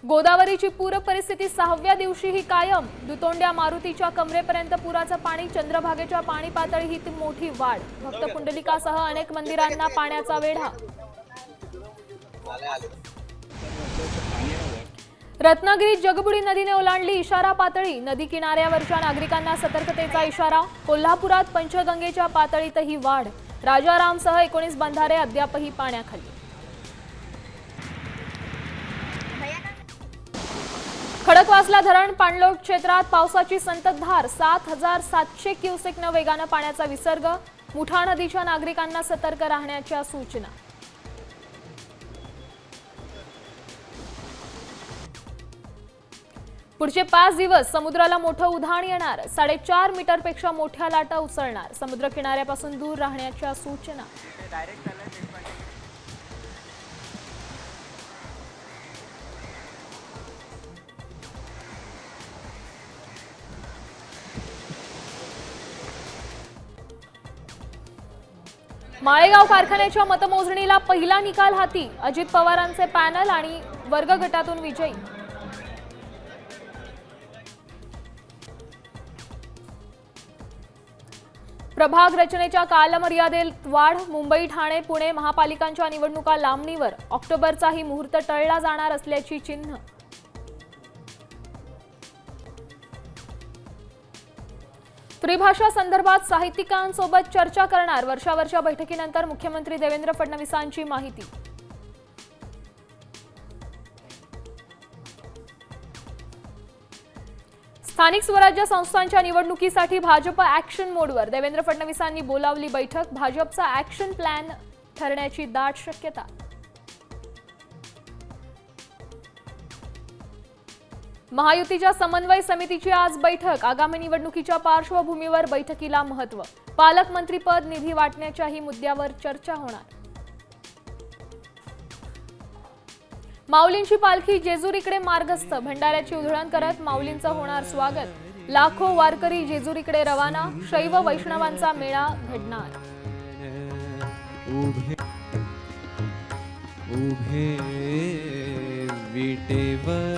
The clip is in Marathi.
गोदावरीची पूर परिस्थिती 6व्या दिवशीही कायम। दुतोंड्या मारुतीच्या कमरेपर्यंत पुराचं पाणी, चंद्रभागेच्या पाणी पातळीत मोठी वाढ। भक्त पुंडलिकासह अनेक मंदिरांना पाण्याचा वेढा। रत्नागिरीत जगबुडी नदीने ओलांडली इशारा पातळी। नदी किनाऱ्यावरच्या नागरिकांना सतर्कतेचा इशारा। कोल्हापुरात पंचगंगेच्या पातळीतही वाढ। राजारामसह 19 बंधारे अद्यापही पाण्याखाली। खडकवासला धरण पाणलोट क्षेत्रात पावसाची संततधार। 7,700 क्युसेकनं वेगानं पाण्याचा विसर्ग। मुठा नदीच्या नागरिकांना सतर्क राहण्याच्या सूचना। पुढचे 5 दिवस समुद्राला मोठं उधाण येणार। 4.5 मीटरपेक्षा मोठ्या लाटा उसळणार। समुद्र किनाऱ्यापासून दूर राहण्याच्या सूचना। माळेगाव कारखान्याच्या मतमोजणीला पहिला निकाल हाती। अजित पवारांचे पॅनल आणि वर्ग गटातून विजयी। प्रभाग रचनेच्या कालमर्यादेत वाढ। मुंबई, ठाणे, पुणे महापालिकांच्या निवडणुका लांबणीवर। ऑक्टोबरचाही मुहूर्त टळला जाणार असल्याची चिन्ह। त्रिभाषा संदर्भात साहित्यिकांसोबत चर्चा करणार। वर्षावरच्या बैठकीनंतर मुख्यमंत्री देवेंद्र फडणवीसांची माहिती। स्थानिक स्वराज्य संस्थांच्या निवडणुकीसाठी भाजप ॲक्शन मोडवर। देवेंद्र फडणवीसांनी बोलावली बैठक। भाजपचा ॲक्शन प्लॅन ठरण्याची दाट शक्यता। महायुतीच्या समन्वय समितीची आज बैठक। आगामी निवडणुकीच्या पार्श्वभूमीवर बैठकीला महत्त्व। पालकमंत्रीपद, निधी वाटण्याच्याही मुद्द्यावर चर्चा होणार। माऊलींची पालखी जेजुरीकडे मार्गस्थ। भंडाऱ्याची उधळण करत माऊलींचं होणार स्वागत। लाखो वारकरी जेजुरीकडे रवाना। शैव वैष्णवांचा मेळा घडणार। उभे विटेवर